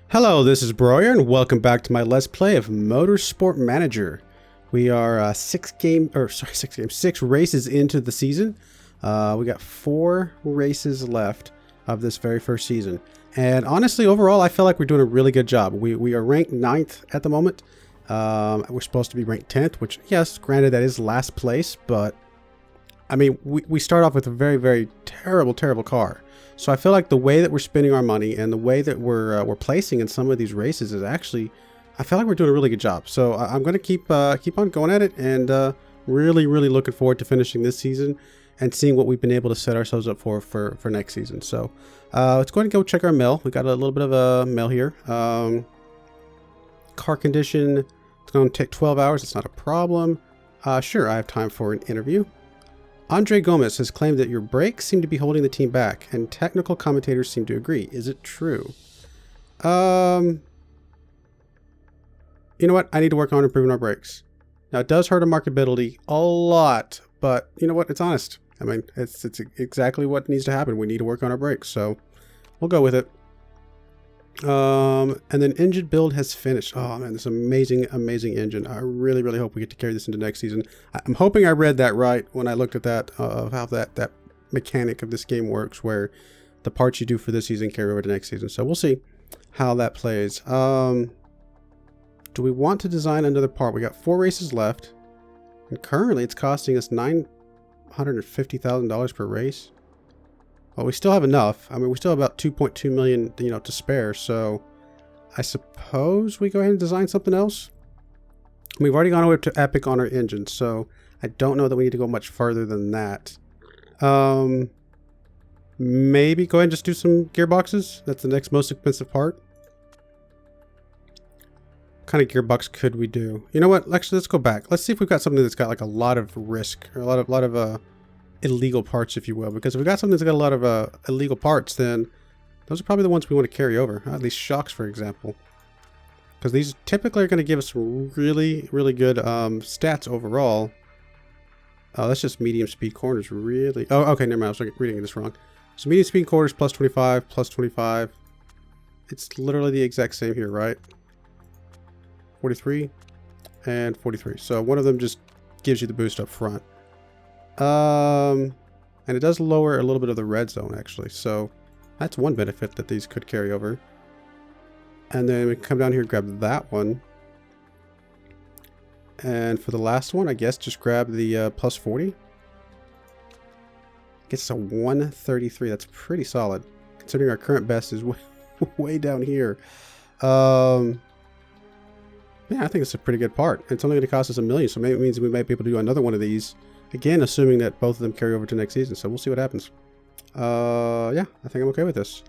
Hello, this is Broyer, and welcome back to my Let's Play of Motorsport Manager. We are six races into the season. We got 4 races left of this very first season. And honestly, overall, I feel like we're doing a really good job. We are ranked 9th at the moment. We're supposed to be ranked 10th, which, yes, granted, that is last place. But, I mean, we start off with a very, very terrible car. So I feel like the way that we're spending our money and the way that we're placing in some of these races is actually, I feel like we're doing a really good job. So I'm going to keep on going at it, and really looking forward to finishing this season and seeing what we've been able to set ourselves up for next season. So let's go ahead and go check our mail. We got a little bit of a mail here. Car condition, it's going to take 12 hours. It's not a problem. Sure, I have time for an interview. Andre Gomez has claimed that your brakes seem to be holding the team back, and technical commentators seem to agree. Is it true? You know what? I need to work on improving our brakes. Now, it does hurt our marketability a lot, but you know what? It's honest. I mean, it's exactly what needs to happen. We need to work on our brakes, so we'll go with it. And then engine build has finished. Oh man, this amazing engine. I really hope we get to carry this into next season. I'm hoping I read that right when I looked at that, of how that mechanic of this game works, where the parts you do for this season carry over to next season. So we'll see how that plays. Do we want to design another part? We got 4 races left, and currently it's costing us $950,000 per race. Well, we still have enough. I mean, we still have about 2.2 million, to spare. So I suppose we go ahead and design something else. We've already gone over to Epic on our engine, so I don't know that we need to go much further than that. Maybe go ahead and just do some gearboxes. That's the next most expensive part. What kind of gearbox could we do? You know what? Actually, let's go back. Let's see if we've got something that's got like a lot of risk, or a lot of illegal parts, if you will, because if we got something that's got a lot of illegal parts, then those are probably the ones we want to carry over. These shocks, for example, because these typically are going to give us some really good stats overall. That's just medium speed corners, really. Oh, okay, never mind, I was reading this wrong. So medium speed corners plus 25 plus 25. It's literally the exact same here, right? 43 and 43. So one of them just gives you the boost up front. And it does lower a little bit of the red zone, actually. So that's one benefit that these could carry over. And then we can come down here and grab that one. And for the last one, I guess just grab the plus 40. Gets a 133. That's pretty solid, considering our current best is way down here. Yeah, I think it's a pretty good part. It's only going to cost us $1 million, so maybe it means we might be able to do another one of these. Again, assuming that both of them carry over to next season, so we'll see what happens. Yeah, I think I'm okay with this.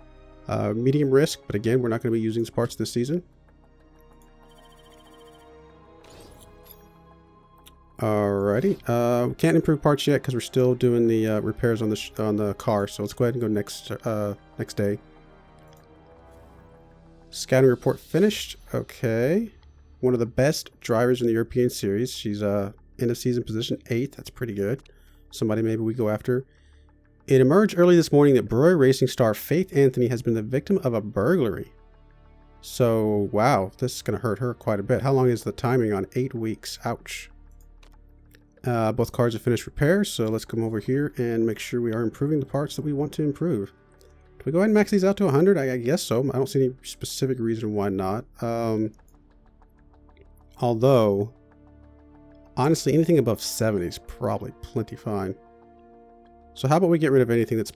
Medium risk, but again, we're not going to be using these parts this season. Alrighty, we can't improve parts yet because we're still doing the repairs on the car. So let's go ahead and go next day. Scouting report finished. Okay, one of the best drivers in the European Series. She's end of season position 8th. That's pretty good. Somebody maybe we go after. It emerged early this morning that Brewer Racing star Faith Anthony has been the victim of a burglary. So, wow, this is going to hurt her quite a bit. How long is the timing on? 8 weeks. Ouch. Both cars have finished repairs, so let's come over here and make sure we are improving the parts that we want to improve. Do we go ahead and max these out to 100? I guess so. I don't see any specific reason why not. Although, honestly, anything above 70 is probably plenty fine. So how about we get rid of anything that's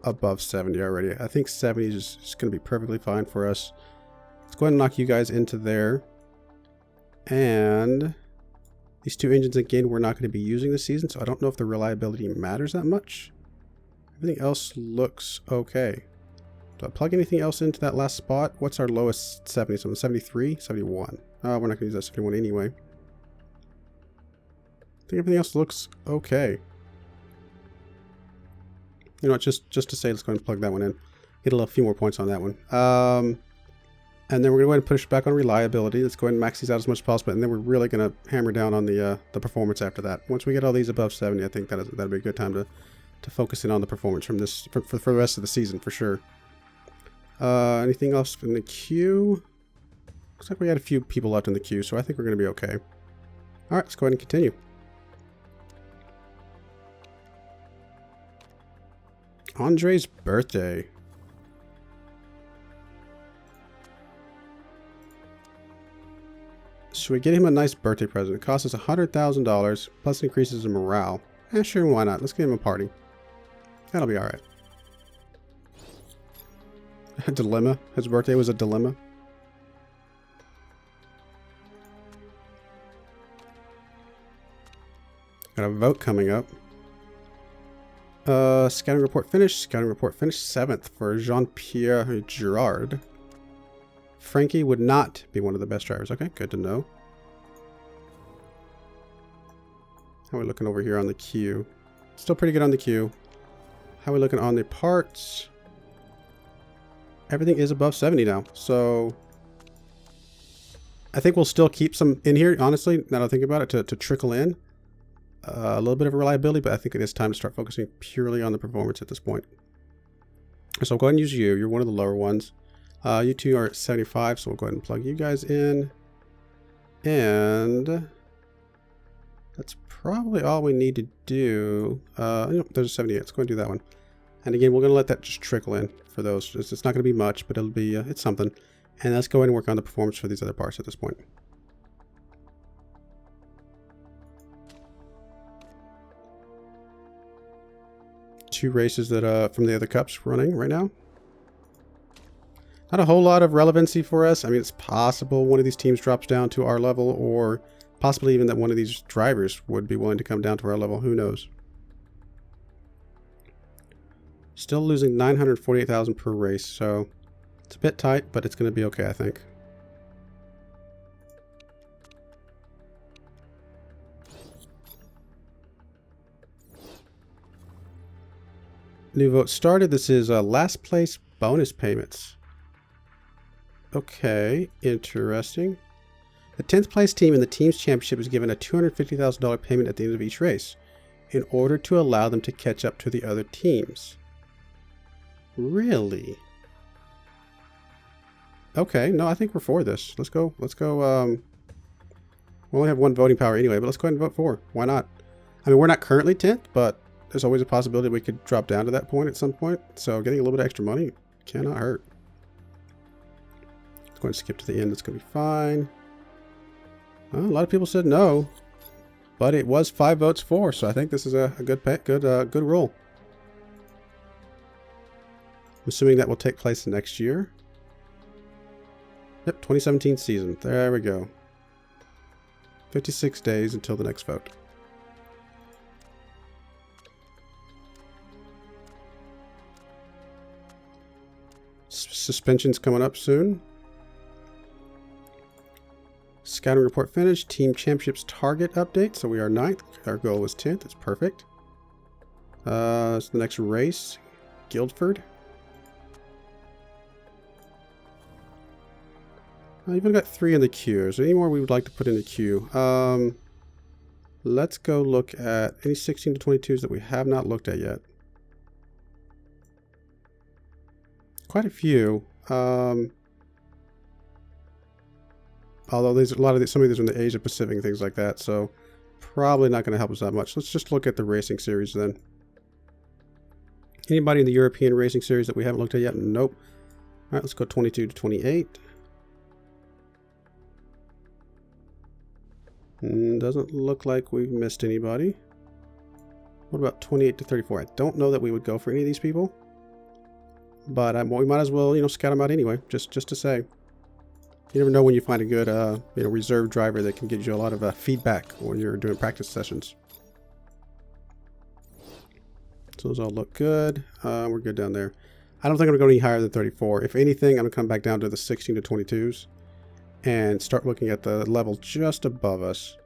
above 70 already? I think 70 is just going to be perfectly fine for us. Let's go ahead and knock you guys into there. And these 2 engines, again, we're not going to be using this season, so I don't know if the reliability matters that much. Everything else looks okay. Do I plug anything else into that last spot? What's our lowest 70? So 73? 71. We're not going to use that 71 anyway. I think everything else looks okay. You know what, just to say, let's go ahead and plug that one in. Get a few more points on that one. And then we're going to go ahead and push back on reliability. Let's go ahead and max these out as much as possible. And then we're really going to hammer down on the performance after that. Once we get all these above 70, I think that'll be a good time to focus in on the performance from this for the rest of the season for sure. Anything else in the queue? Looks like we had a few people left in the queue, so I think we're going to be okay. All right, let's go ahead and continue. Andre's birthday. Should we get him a nice birthday present? It costs us $100,000, plus increases his morale. Sure, why not? Let's give him a party. That'll be alright. A dilemma. His birthday was a dilemma. Got a vote coming up. Scouting report finished. Scouting report finished. 7th for Jean-Pierre Girard. Frankie would not be one of the best drivers. Okay, good to know. How are we looking over here on the queue? Still pretty good on the queue. How are we looking on the parts? Everything is above 70 now, so I think we'll still keep some in here, honestly, now that I think about it, to trickle in. A little bit of reliability, but I think it is time to start focusing purely on the performance at this point. So I'll go ahead and use you. You're one of the lower ones. You two are at 75, so we'll go ahead and plug you guys in. And that's probably all we need to do. There's a 78. Let's go and do that one. And again, we're going to let that just trickle in for those. It's not going to be much, but it'll be it's something. And let's go ahead and work on the performance for these other parts at this point. Two races that from the other cups running right now. Not a whole lot of relevancy for us. I mean, it's possible one of these teams drops down to our level, or possibly even that one of these drivers would be willing to come down to our level. Who knows? Still losing 948,000 per race, so it's a bit tight, but it's going to be okay, I think. New vote started. This is last place bonus payments. Okay, interesting. The 10th place team in the team's championship is given a $250,000 payment at the end of each race in order to allow them to catch up to the other teams. Really? Okay, no, I think we're for this. Let's go. Let's go. We only have one voting power anyway, but let's go ahead and vote for. Why not? I mean, we're not currently 10th, but there's always a possibility we could drop down to that point at some point. So getting a little bit of extra money cannot hurt. Let's go ahead and skip to the end. That's going to be fine. Well, a lot of people said no, but it was 5 votes for, so I think this is a good roll. I'm assuming that will take place next year. Yep, 2017 season. There we go. 56 days until the next vote. Suspension's coming up soon. Scouting report finished. Team championships target update. So we are 9th. Our goal was 10th. That's perfect. It's the next race. Guildford. I've even got 3 in the queue. Is there any more we would like to put in the queue? Let's go look at any 16 to 22s that we have not looked at yet. Quite a few. Although there's some of these are in the Asia Pacific and things like that, so probably not going to help us that much. Let's just look at the racing series then. Anybody in the European racing series that we haven't looked at yet? Nope. All right, let's go 22 to 28. Doesn't look like we've missed anybody. What about 28 to 34? I don't know that we would go for any of these people, but we might as well, scout them out anyway, just to say. You never know when you find a good, reserve driver that can get you a lot of feedback when you're doing practice sessions. So those all look good. We're good down there. I don't think I'm going to go any higher than 34. If anything, I'm going to come back down to the 16 to 22s and start looking at the level just above us.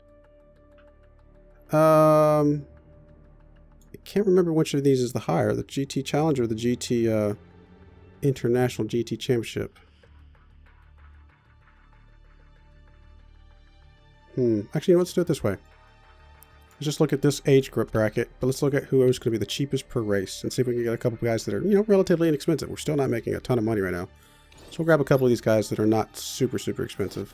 I can't remember which of these is the higher, the GT Challenge or the GT International GT Championship. Actually, let's do it this way. Let's just look at this age group bracket, but let's look at who is going to be the cheapest per race and see if we can get a couple of guys that are, you know, relatively inexpensive. We're still not making a ton of money right now. So we'll grab a couple of these guys that are not super, super expensive.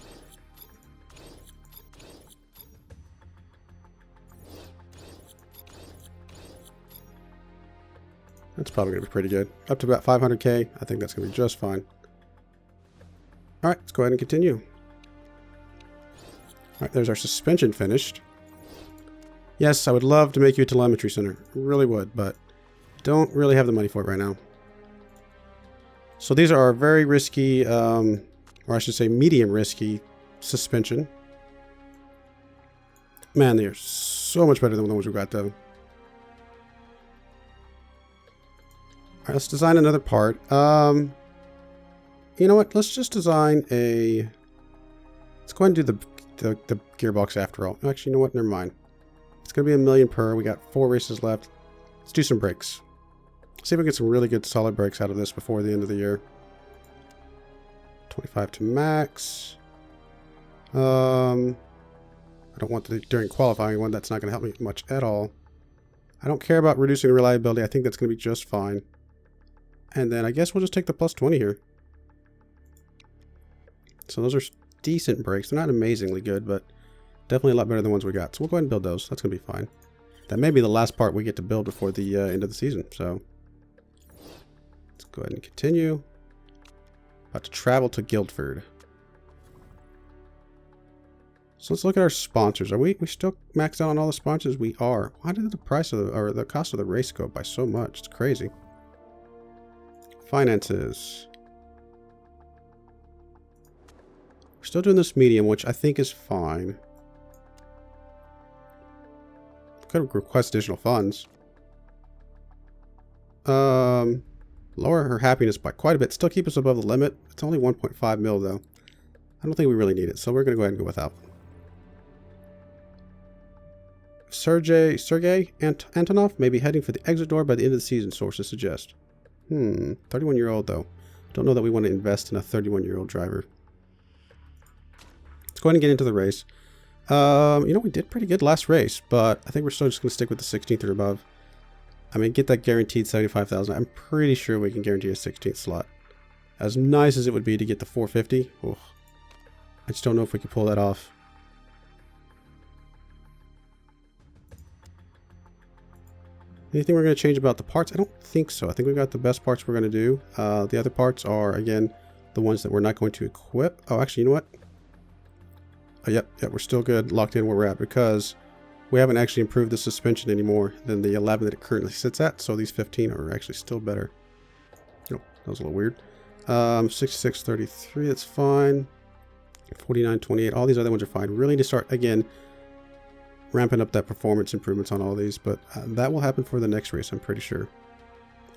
That's probably going to be pretty good. Up to about 500k. I think that's going to be just fine. All right, let's go ahead and continue. All right, there's our suspension finished. Yes, I would love to make you a telemetry center. I really would, but don't really have the money for it right now. So these are our very risky, or I should say medium risky suspension. Man, they are so much better than the ones we got though. All right, let's design another part. You know what? Let's just design a... Let's go ahead and do the gearbox after all. Actually, you know what? Never mind. It's going to be $1 million per. We got 4 races left. Let's do some brakes. See if we get some really good solid brakes out of this before the end of the year. 25 to max. I don't want the during qualifying one. That's not going to help me much at all. I don't care about reducing reliability. I think that's going to be just fine. And then I guess we'll just take the plus 20 here. So those are decent brakes. They're not amazingly good, but definitely a lot better than the ones we got. So we'll go ahead and build those. That's going to be fine. That may be the last part we get to build before the end of the season. So let's go ahead and continue. About to travel to Guildford. So let's look at our sponsors. Are we still maxed out on all the sponsors? We are. Why did the price of the cost of the race go up by so much? It's crazy. Finances. We're still doing this medium, which I think is fine. Could request additional funds. Lower her happiness by quite a bit. Still keep us above the limit. It's only 1.5 mil though. I don't think we really need it, so we're going to go ahead and go without. Sergey Antonov may be heading for the exit door by the end of the season, sources suggest. 31-year-old though. Don't know that we want to invest in a 31-year-old driver. Let's go ahead and get into the race. You know, we did pretty good last race, but I think we're still just going to stick with the 16th or above. I mean, get that guaranteed 75,000. I'm pretty sure we can guarantee a 16th slot. As nice as it would be to get the 450, oh, I just don't know if we can pull that off. Anything we're going to change about the parts? I don't think so. I think we've got the best parts we're going to do. The other parts are, again, the ones that we're not going to equip. Oh, actually, you know what? Oh, yep, we're still good, locked in where we're at, because we haven't actually improved the suspension anymore than the 11 that it currently sits at. So these 15 are actually still better. Oh, that was a little weird. 6633, that's fine. 4928, all these other ones are fine. Really need to start, again, ramping up that performance improvements on all these, but that will happen for the next race, I'm pretty sure. Or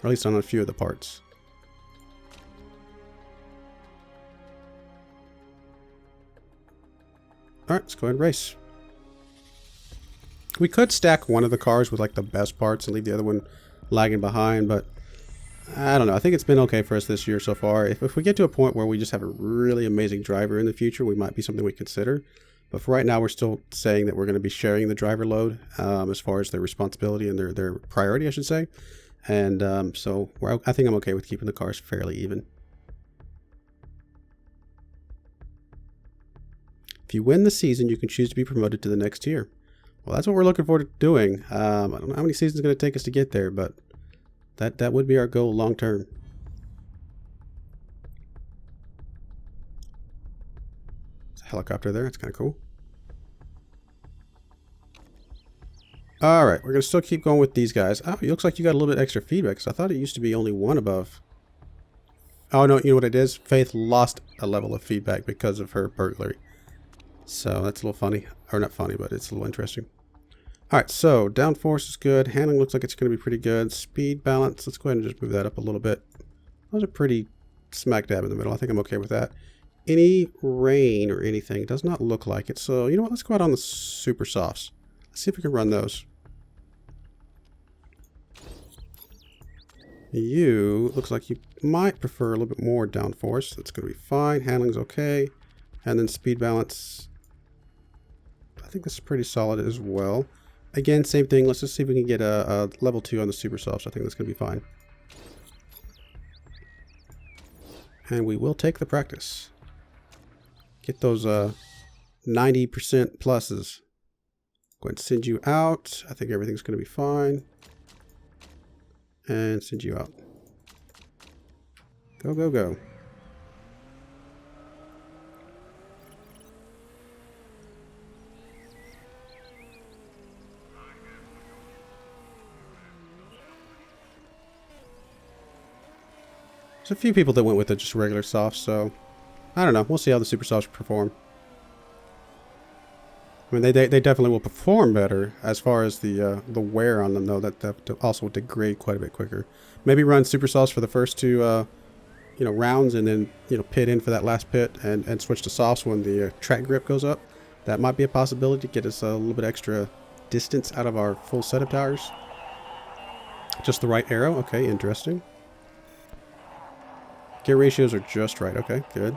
at least on a few of the parts. Alright, let's go ahead and race. We could stack one of the cars with like the best parts and leave the other one lagging behind, but I don't know. I think it's been okay for us this year so far. If we get to a point where we just have a really amazing driver in the future, we might be something we consider. But for right now, we're still saying that we're going to be sharing the driver load as far as their responsibility and their priority, I should say. And so I think I'm okay with keeping the cars fairly even. If you win the season, you can choose to be promoted to the next tier. Well, that's what we're looking forward to doing. I don't know how many seasons it's going to take us to get there, but that would be our goal long term. There's a helicopter there. It's kind of cool. All right, we're going to still keep going with these guys. Oh, it looks like you got a little bit extra feedback, because I thought it used to be only one above. Oh, no, you know what it is? Faith lost a level of feedback because of her burglary. So that's a little funny. Or not funny, but it's a little interesting. All right, so downforce is good. Handling looks like it's going to be pretty good. Speed balance, let's go ahead and just move that up a little bit. Those are pretty smack dab in the middle. I think I'm okay with that. Any rain or anything does not look like it. So you know what? Let's go out on the super softs. Let's see if we can run those. You looks like you might prefer a little bit more downforce. That's going to be fine. Handling's okay. And then speed balance, I think this is pretty solid as well. Again, same thing. Let's just see if we can get a level 2 on the super softs. I think that's going to be fine. And we will take the practice. Get those 90% pluses. Go ahead and send you out. I think everything's going to be fine. And send you out. Go, go, go. There's a few people that went with the just regular softs, so I don't know. We'll see how the super softs perform. I mean, they definitely will perform better as far as the wear on them, though. That also will degrade quite a bit quicker. Maybe run super softs for the first two rounds, and then pit in for that last pit, and switch to softs when the track grip goes up. That might be a possibility to get us a little bit extra distance out of our full set of tires. Just the right arrow. Okay, interesting. Gear ratios are just right. Okay, good.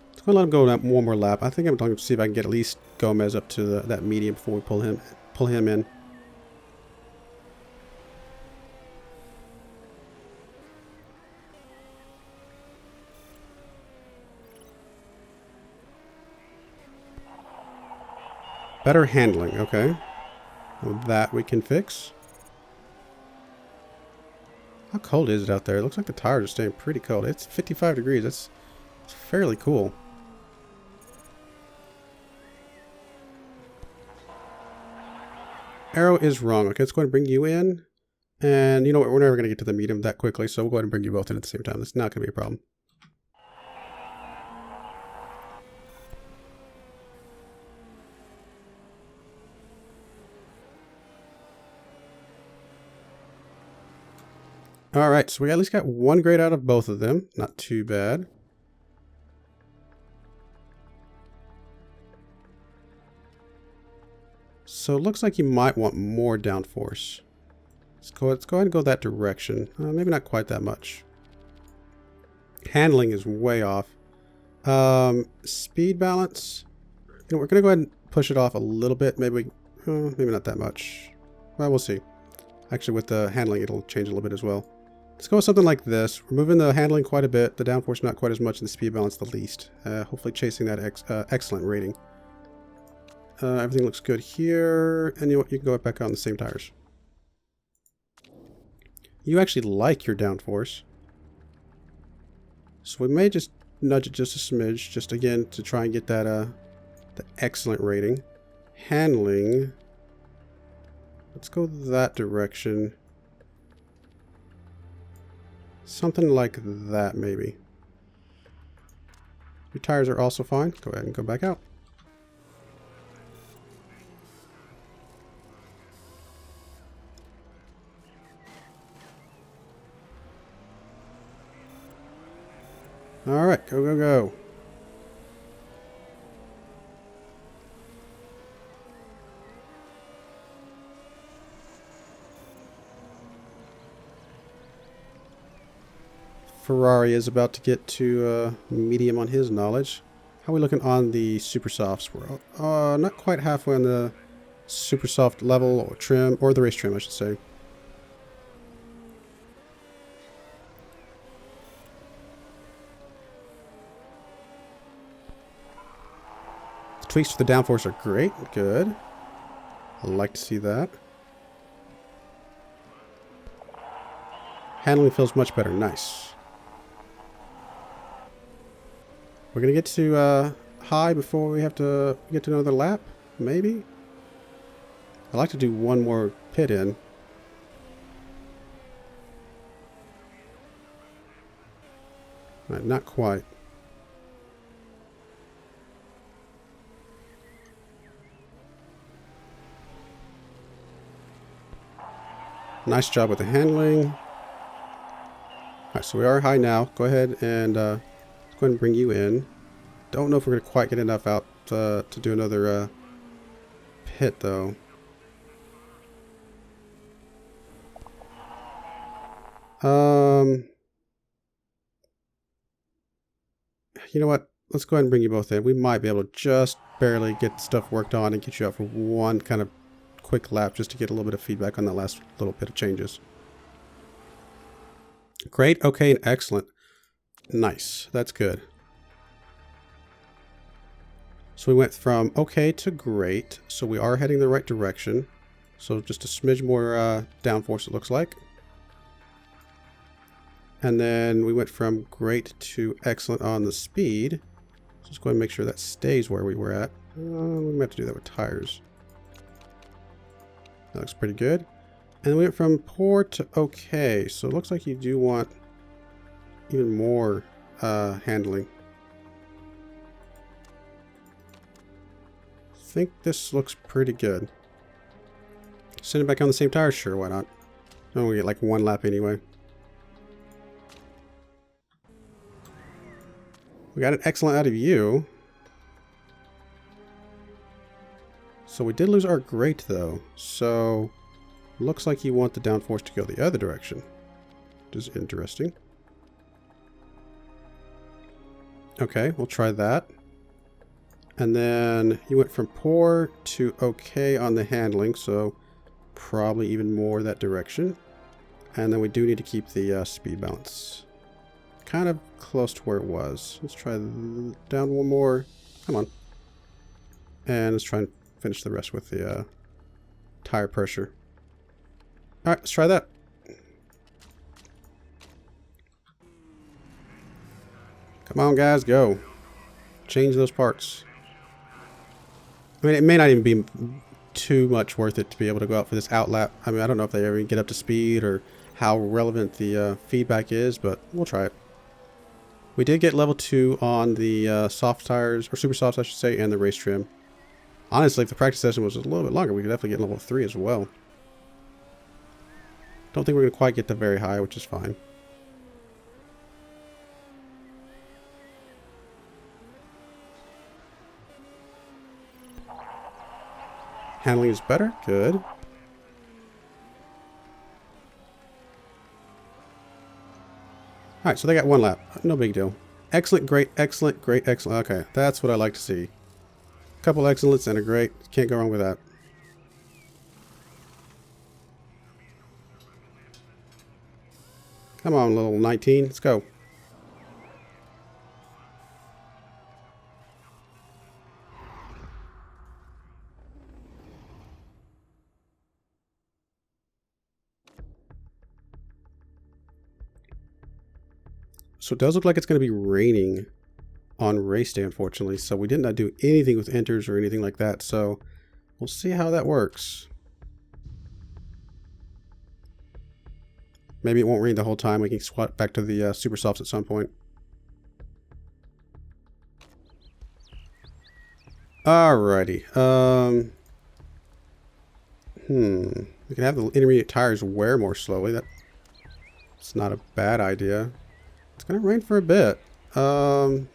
Let's go let him go one more lap. I think I'm going to see if I can get at least Gomez up to that medium before we pull him in. Better handling. Okay, well, that we can fix. How cold is it out there? It looks like the tires are staying pretty cold. It's 55 degrees. It's fairly cool. Arrow is wrong. Okay, let's go ahead and bring you in. And you know what? We're never going to get to the medium that quickly, so we'll go ahead and bring you both in at the same time. That's not going to be a problem. Alright, so we at least got one grade out of both of them. Not too bad. So it looks like you might want more downforce. Let's go ahead and go that direction. Maybe not quite that much. Handling is way off. Speed balance. We're going to go ahead and push it off a little bit. Maybe not that much. Well, we'll see. Actually, with the handling, it'll change a little bit as well. Let's go with something like this. We're moving the handling quite a bit. The downforce not quite as much, and the speed balance the least. Hopefully chasing that excellent rating. Everything looks good here. And you know what? You can go back on the same tires. You actually like your downforce. So we may just nudge it just a smidge. Just again, to try and get that the excellent rating. Handling. Let's go that direction. Something like that, maybe. Your tires are also fine. Go ahead and go back out. Alright, go, go, go. Ferrari is about to get to medium on his knowledge. How are we looking on the super softs? We're not quite halfway on the super soft level or trim, or the race trim, I should say. The tweaks to the downforce are great. Good. I like to see that. Handling feels much better. Nice. We're going to get to high before we have to get to another lap, maybe? I'd like to do one more pit in. Right, not quite. Nice job with the handling. Alright, so we are high now. Go ahead and go ahead and bring you in. Don't know if we're going to quite get enough out to do another pit, though. You know what? let's go ahead and bring you both in. We might be able to just barely get stuff worked on and get you out for one kind of quick lap just to get a little bit of feedback on that last little bit of changes. Great, okay, and excellent. Nice, that's good. So we went from okay to great, so we are heading the right direction. So just a smidge more downforce it looks like. And then we went from great to excellent on the speed. So let's go ahead and make sure that stays where we were at. We might have to do that with tires. That looks pretty good. And we went from poor to okay. So it looks like you do want even more handling. I think this looks pretty good. Send it back on the same tires? Sure, why not? Oh, we get like one lap anyway. We got an excellent out of you. So we did lose our great though. So looks like you want the downforce to go the other direction, which is interesting. Okay, we'll try that. And then you went from poor to okay on the handling, so probably even more that direction. And then we do need to keep the speed balance kind of close to where it was. Let's try down one more. Come on. And let's try and finish the rest with the tire pressure. Alright, let's try that. Come on, guys, go. Change those parts. I mean, it may not even be too much worth it to be able to go out for this outlap. I mean, I don't know if they ever get up to speed or how relevant the feedback is, but we'll try it. We did get level 2 on the soft tires, or super softs I should say, and the race trim. Honestly, if the practice session was a little bit longer, we could definitely get level 3 as well. Don't think we're going to quite get to very high, which is fine. Handling is better. Good. Alright, so they got one lap. No big deal. Excellent, great, excellent, great, excellent. Okay, that's what I like to see. Couple excellents and a great. Can't go wrong with that. Come on, little 19. Let's go. So it does look like it's going to be raining on race day, unfortunately. So we did not do anything with enters or anything like that. So we'll see how that works. Maybe it won't rain the whole time. We can swap back to the super softs at some point. Alrighty. We can have the intermediate tires wear more slowly. That's not a bad idea. It's gonna rain for a bit. No,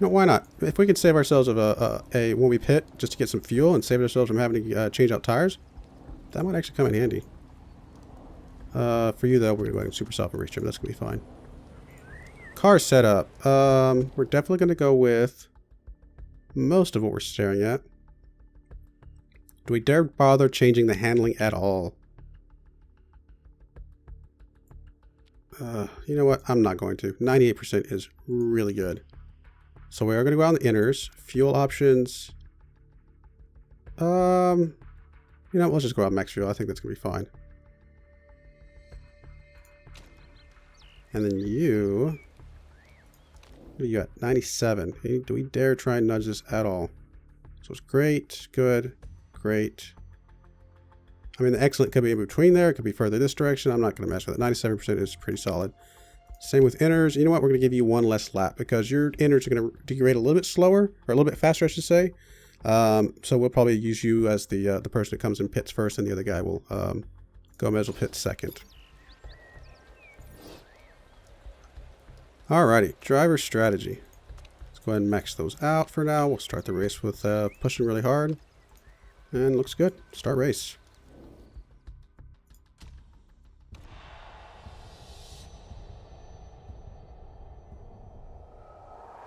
why not? If we could save ourselves of when we pit, just to get some fuel and save ourselves from having to change out tires, that might actually come in handy. For you though, we're gonna go ahead and super soft and race trim. That's gonna be fine. Car setup. We're definitely gonna go with most of what we're staring at. Do we dare bother changing the handling at all? You know what? I'm not going to. 98% is really good. So we are going to go on the inners. Fuel options. You know, let's just go out max fuel. I think that's going to be fine. And then you got 97. Do we dare try and nudge this at all? So it's great, good, great. I mean, the excellent could be in between there. It could be further this direction. I'm not going to mess with it. 97% is pretty solid. Same with inners. You know what? We're going to give you one less lap because your inners are going to degrade a little bit slower, or a little bit faster, I should say. So we'll probably use you as the person that comes in pits first, and the other guy will Gomez will pit second. Alrighty, driver strategy. Let's go ahead and max those out for now. We'll start the race with pushing really hard. And looks good. Start race.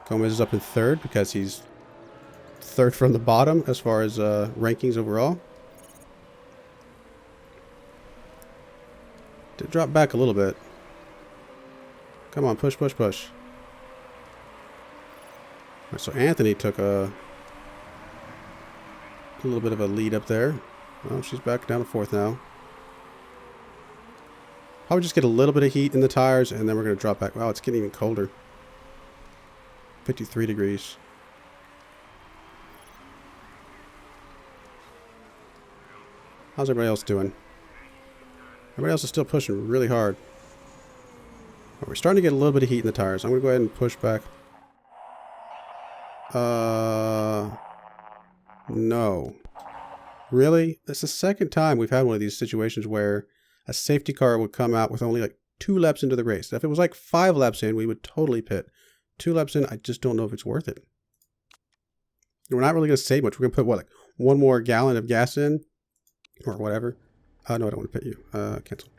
Gomez is up in third because he's third from the bottom as far as rankings overall. Did drop back a little bit. Come on, push, push, push. All right, so Anthony took a little bit of a lead up there. Well, she's back down to fourth now. Probably just get a little bit of heat in the tires, and then we're going to drop back. Wow, it's getting even colder. 53 degrees. How's everybody else doing? Everybody else is still pushing really hard. We're starting to get a little bit of heat in the tires. I'm going to go ahead and push back. No. Really? That's the second time we've had one of these situations where a safety car would come out with only like 2 laps into the race. If it was like 5 laps in, we would totally pit. 2 laps in, I just don't know if it's worth it. We're not really going to save much. We're going to put, what, like 1 more gallon of gas in? Or whatever. No, I don't want to pit you. Cancel.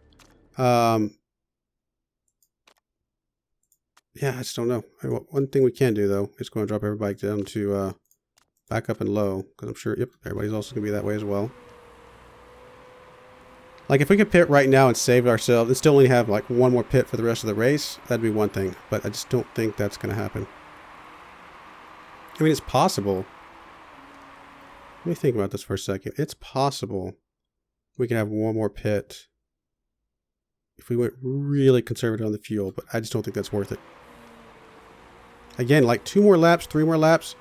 Yeah, I just don't know. One thing we can do, though, is go and drop everybody down to back up and low. Because I'm sure, yep, everybody's also going to be that way as well. Like, if we could pit right now and save ourselves and still only have, like, 1 more pit for the rest of the race, that'd be one thing. But I just don't think that's going to happen. I mean, it's possible. Let me think about this for a second. It's possible we can have 1 more pit if we went really conservative on the fuel, but I just don't think that's worth it. Again, like 2 more laps, 3 more laps,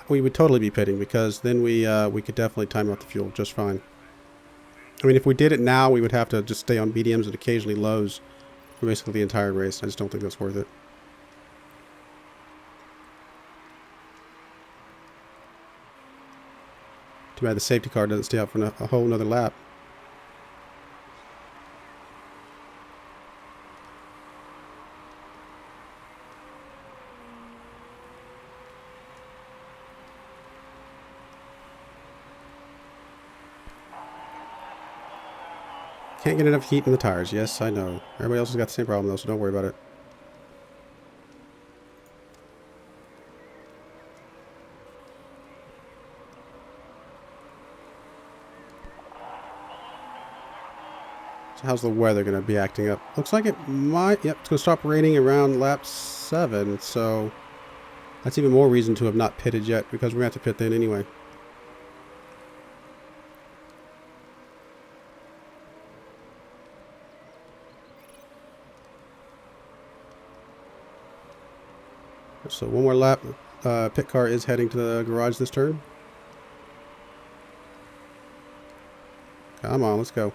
we would totally be pitting because then we could definitely time out the fuel just fine. I mean, if we did it now, we would have to just stay on mediums and occasionally lows for basically the entire race. I just don't think that's worth it. Too bad the safety car doesn't stay out for a whole nother lap. Can't get enough heat in the tires. Yes, I know. Everybody else has got the same problem though, so don't worry about it. So how's the weather going to be acting up? Looks like it might. Yep, it's going to stop raining around lap 7, so that's even more reason to have not pitted yet because we're going to have to pit then anyway. So 1 more lap. Pit car is heading to the garage this turn. Come on, let's go.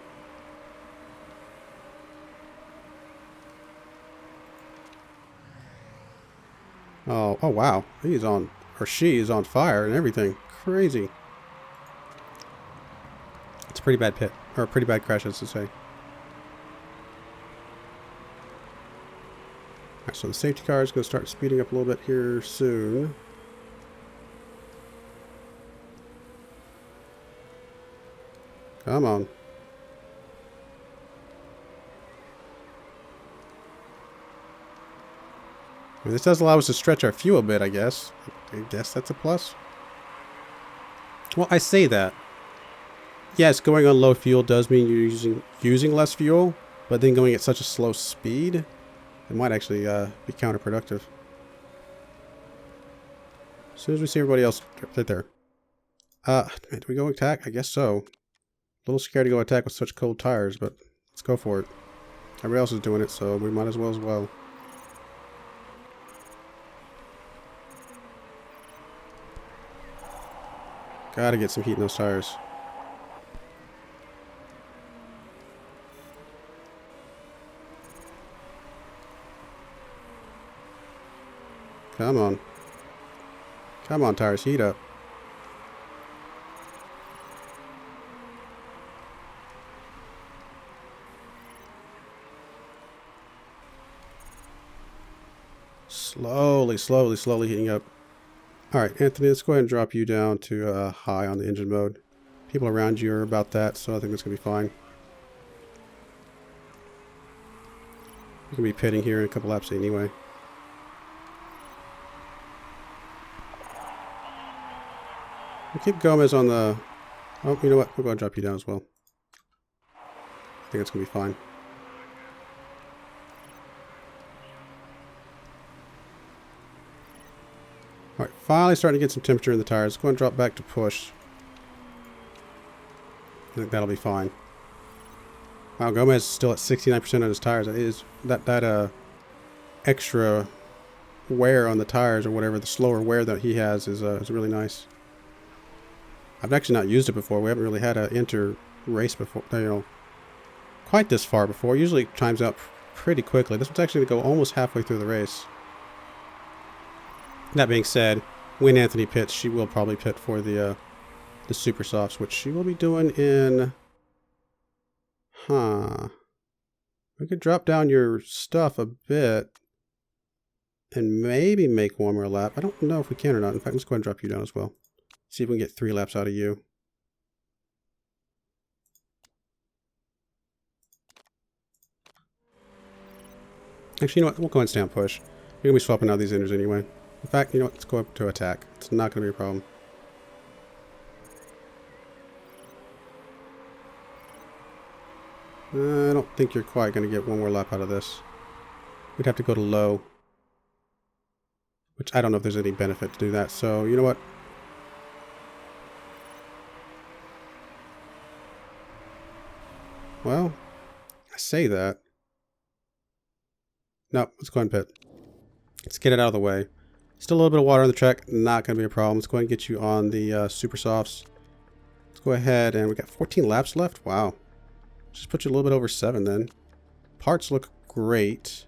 Oh wow. He's on, or she is on fire and everything. Crazy. It's a pretty bad pit, or a pretty bad crash, I should say. Alright, so the safety car is going to start speeding up a little bit here soon. Come on. I mean, this does allow us to stretch our fuel a bit, I guess. I guess that's a plus. Well, I say that. Yes, going on low fuel does mean you're using less fuel, but then going at such a slow speed, it might actually be counterproductive. As soon as we see everybody else right there. Man, do we go attack? I guess so. A little scared to go attack with such cold tires, but let's go for it. Everybody else is doing it, so we might as well. Gotta get some heat in those tires. Come on. Come on, tires, heat up. Slowly heating up. Alright, Anthony, let's go ahead and drop you down to high on the engine mode. People around you are about that, so I think that's going to be fine. You can be pitting here in a couple laps anyway. We'll keep Gomez on the... Oh, you know what? We'll go and drop you down as well. I think it's going to be fine. Alright, finally starting to get some temperature in the tires. Let's go and drop back to push. I think that'll be fine. Wow, Gomez is still at 69% on his tires. That is that extra wear on the tires, or whatever, the slower wear that he has is really nice. I've actually not used it before. We haven't really had an inter race before, you know, quite this far before. Usually it times out pretty quickly. This one's actually going to go almost halfway through the race. That being said, when Anthony pits, she will probably pit for the super softs, which she will be doing in... We could drop down your stuff a bit and maybe make one more lap. I don't know if we can or not. In fact, let's go ahead and drop you down as well. See if we can get 3 laps out of you. Actually, you know what? We'll go ahead and stay on push. We're going to be swapping out these inners anyway. In fact, you know what? Let's go up to attack. It's not going to be a problem. I don't think you're quite going to get one more lap out of this. We'd have to go to low. Which I don't know if there's any benefit to do that. So, you know what? Well, I say that. No, let's go ahead and pit. Let's get it out of the way. Still a little bit of water on the track. Not going to be a problem. Let's go ahead and get you on the super softs. Let's go ahead and we got 14 laps left. Wow. Just put you a little bit over 7 then. Parts look great.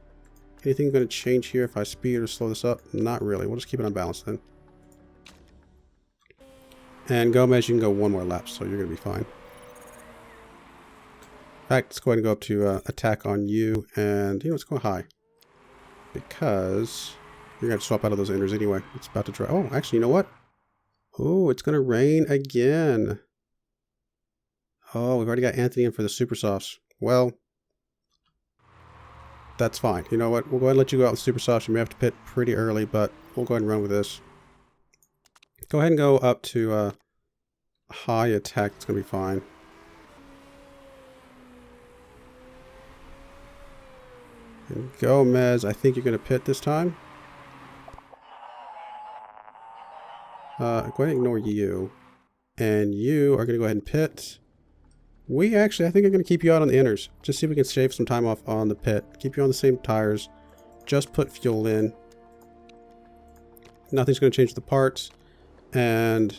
Anything going to change here if I speed or slow this up? Not really. We'll just keep it on balance then. And Gomez, you can go 1 more lap, so you're going to be fine. In fact, let's go ahead and go up to attack on you. And, you know, let's go high. Because you're going to swap out of those inners anyway. It's about to dry. Oh, actually, you know what? Oh, it's going to rain again. Oh, we've already got Anthony in for the super softs. Well, that's fine. You know what? We'll go ahead and let you go out with super softs. You may have to pit pretty early, but we'll go ahead and run with this. Go ahead and go up to high attack. It's going to be fine. And Gomez, I think you're going to pit this time. Go ahead and ignore you. And you are going to go ahead and pit. We actually, I think I'm going to keep you out on the inners. Just see if we can shave some time off on the pit. Keep you on the same tires. Just put fuel in. Nothing's going to change the parts. And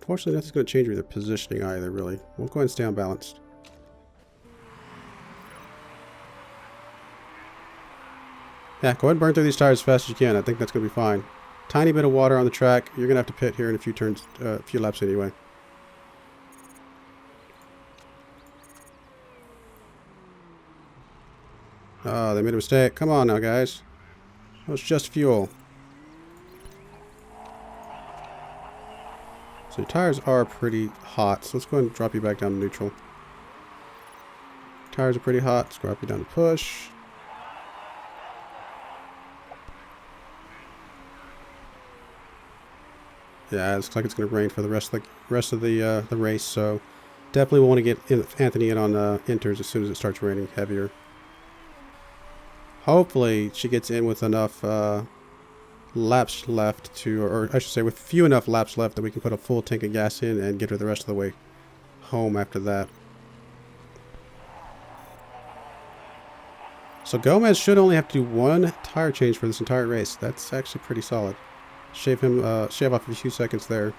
unfortunately, nothing's going to change with the positioning either, really. We'll go ahead and stay unbalanced. Yeah, go ahead and burn through these tires as fast as you can. I think that's going to be fine. Tiny bit of water on the track. You're going to have to pit here in a few turns, a few laps anyway. Oh, they made a mistake. Come on now, guys. That was just fuel. So your tires are pretty hot. So let's go ahead and drop you back down to neutral. Tires are pretty hot. Let's drop you down to push. Yeah, it looks like it's going to rain for the rest of the race. So definitely want to get Anthony in on inters as soon as it starts raining heavier. Hopefully she gets in with enough laps left to, or I should say with few enough laps left that we can put a full tank of gas in and get her the rest of the way home after that. So Gomez should only have to do 1 tire change for this entire race. That's actually pretty solid. Shave off a few seconds there.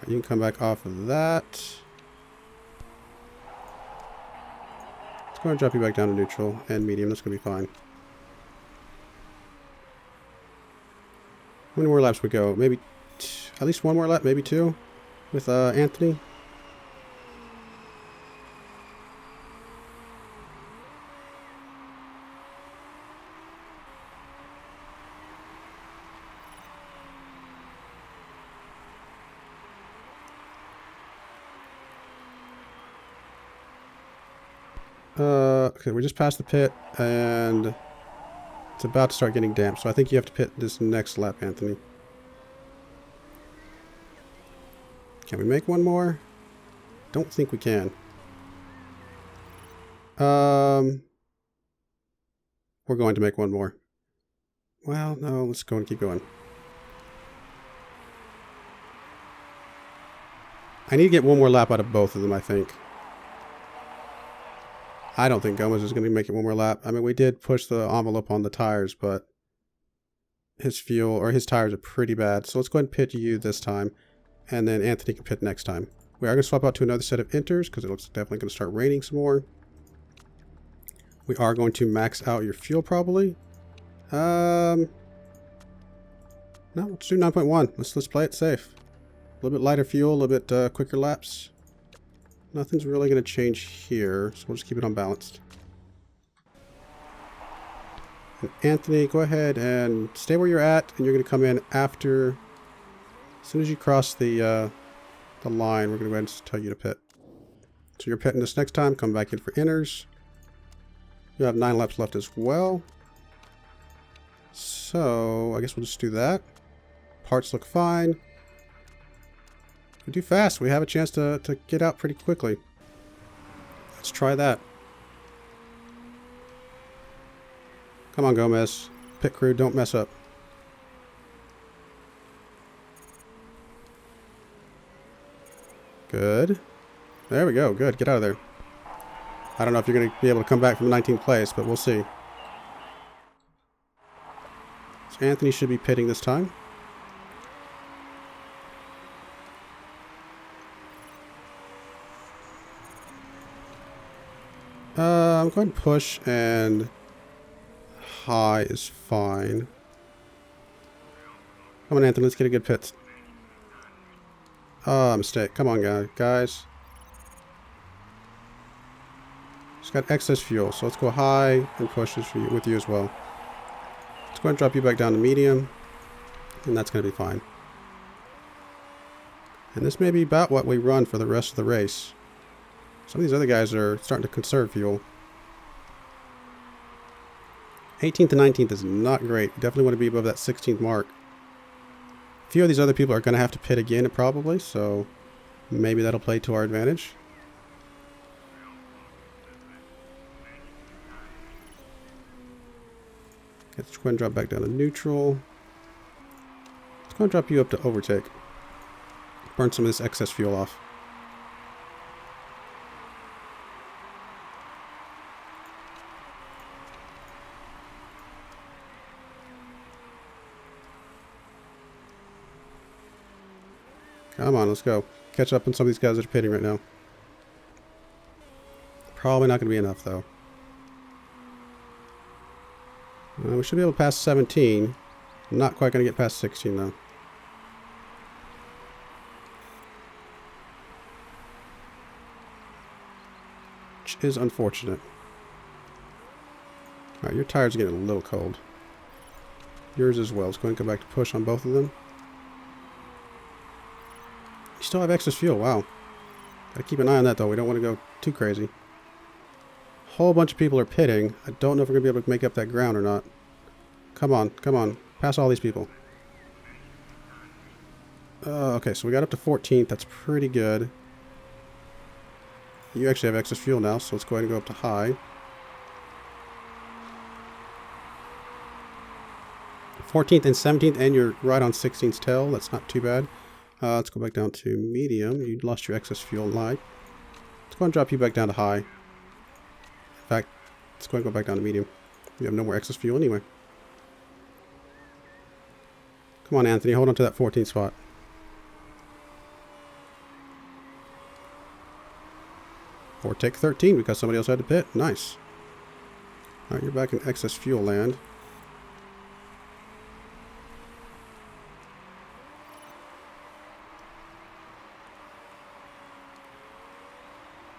You can come back off of that. Let's go and drop you back down to neutral and medium. That's going to be fine. How many more laps we go? Maybe at least 1 more lap, maybe 2 with Anthony. Okay, we just passed the pit, and it's about to start getting damp, so I think you have to pit this next lap, Anthony. Can we make one more? Don't think we can. We're going to make one more. Well, no, let's go and keep going. I need to get one more lap out of both of them, I think. I don't think Gomez is going to make it one more lap. I mean, we did push the envelope on the tires, but his fuel or his tires are pretty bad. So let's go ahead and pit you this time, and then Anthony can pit next time. We are going to swap out to another set of inters because it looks definitely going to start raining some more. We are going to max out your fuel probably. No, let's do 9.1. Let's play it safe. A little bit lighter fuel, a little bit quicker laps. Nothing's really going to change here, so we'll just keep it unbalanced. And Anthony, go ahead and stay where you're at, and you're going to come in after. As soon as you cross the line, we're going to go ahead and tell you to pit. So you're pitting this next time. Come back in for inners. You have 9 laps left as well. So I guess we'll just do that. Parts look fine. We do fast. We have a chance to get out pretty quickly. Let's try that. Come on, Gomez. Pit crew, don't mess up. Good. There we go. Good. Get out of there. I don't know if you're going to be able to come back from 19th place, but we'll see. So Anthony should be pitting this time. I'm going to push, and high is fine. Come on, Anthony, let's get a good pit. Mistake. Come on, guys. Just got excess fuel, so let's go high and push this for you, with you as well. Let's go and drop you back down to medium, and that's going to be fine. And this may be about what we run for the rest of the race. Some of these other guys are starting to conserve fuel. 18th and 19th is not great. You definitely want to be above that 16th mark. A few of these other people are going to have to pit again probably, so maybe that'll play to our advantage. Let's go ahead and drop back down to neutral. Let's go and drop you up to overtake. Burn some of this excess fuel off. Come on, let's go. Catch up on some of these guys that are pitting right now. Probably not going to be enough, though. We should be able to pass 17. Not quite going to get past 16, though. Which is unfortunate. Alright, your tires are getting a little cold. Yours as well. Let's go ahead and come back to push on both of them. You still have excess fuel. Wow. Gotta keep an eye on that, though. We don't want to go too crazy. Whole bunch of people are pitting. I don't know if we're going to be able to make up that ground or not. Come on. Come on. Pass all these people. Okay, so we got up to 14th. That's pretty good. You actually have excess fuel now, so let's go ahead and go up to high. 14th and 17th, and you're right on 16th's tail. That's not too bad. Let's go back down to medium. You lost your excess fuel light. Let's go and drop you back down to high. In fact, let's go and go back down to medium. You have no more excess fuel anyway. Come on, Anthony. Hold on to that 14th spot. Or take 13 because somebody else had to pit. Nice. Alright, you're back in excess fuel land.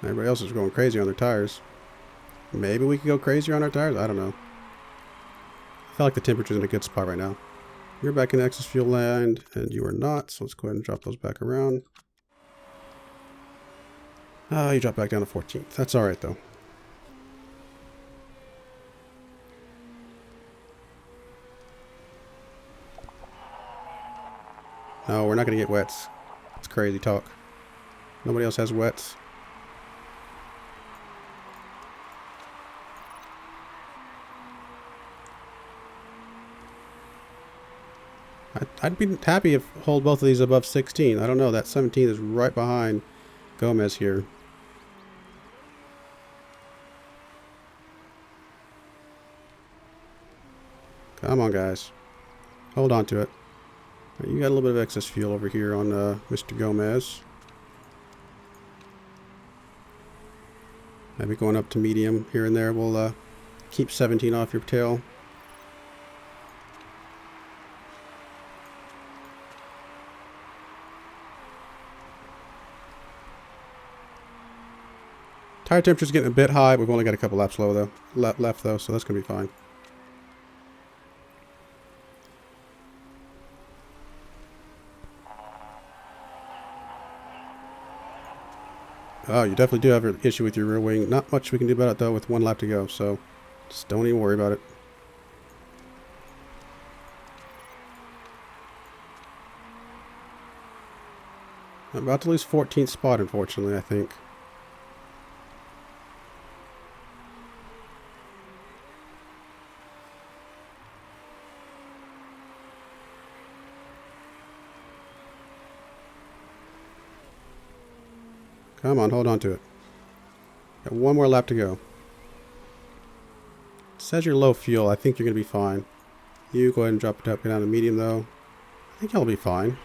Everybody else is going crazy on their tires. Maybe we could go crazier on our tires? I don't know. I feel like the temperature's in a good spot right now. You're back in excess fuel land, and you are not, so let's go ahead and drop those back around. You drop back down to 14th. That's alright, though. No, we're not going to get wets. It's crazy talk. Nobody else has wets. I'd be happy if hold both of these above 16. I don't know. That 17 is right behind Gomez here. Come on, guys. Hold on to it. You got a little bit of excess fuel over here on Mr. Gomez. Maybe going up to medium here and there will keep 17 off your tail. Tire temperature's getting a bit high. We've only got a couple laps left though, so that's gonna be fine. Oh, you definitely do have an issue with your rear wing. Not much we can do about it though with 1 lap to go, so just don't even worry about it. I'm about to lose 14th spot, unfortunately, I think. Come on, hold on to it. Got 1 more lap to go. It says you're low fuel. I think you're going to be fine. You go ahead and drop it up, get down to medium though. I think you'll be fine.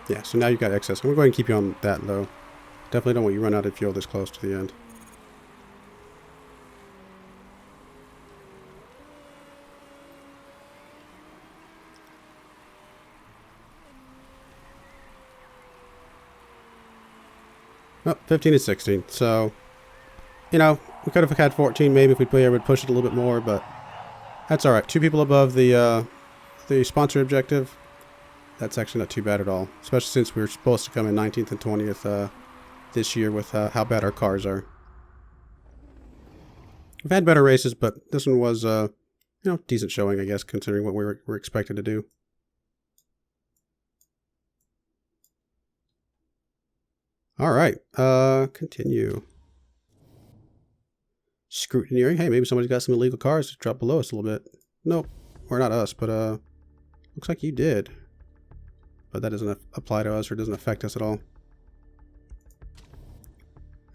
Yeah, so now you've got excess. I'm going to go ahead and keep you on that low. Definitely don't want you to run out of fuel this close to the end. Oh, 15 and 16. So, you know, we could have had 14 maybe if we would push it a little bit more, but that's all right. 2 people above the sponsor objective. That's actually not too bad at all, especially since we were supposed to come in 19th and 20th this year with how bad our cars are. We've had better races, but this one was, you know, decent showing, I guess, considering what we were expected to do. All right, continue. Scrutineering. Hey, maybe somebody's got some illegal cars to drop below us a little bit. Nope, or not us, but looks like you did. But that doesn't apply to us or doesn't affect us at all.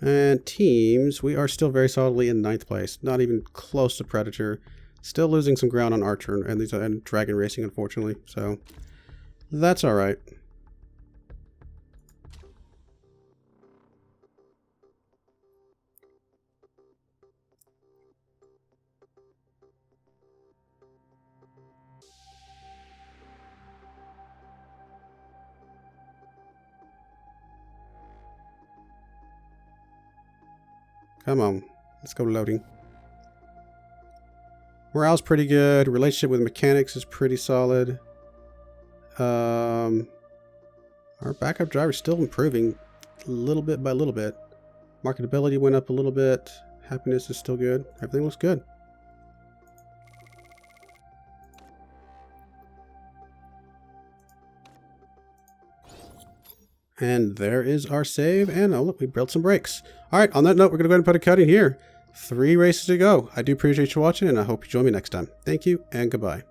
And teams, we are still very solidly in 9th place. Not even close to Predator. Still losing some ground on Archer and Dragon Racing, unfortunately. So that's all right. Come on, let's go loading. Morale's pretty good. Relationship with mechanics is pretty solid. Our backup driver's still improving little bit by little bit. Marketability went up a little bit. Happiness is still good. Everything looks good. And there is our save. And oh, look, we built some brakes. All right, on that note, we're going to go ahead and put a cut in here. 3 races to go. I do appreciate you watching, and I hope you join me next time. Thank you, and goodbye.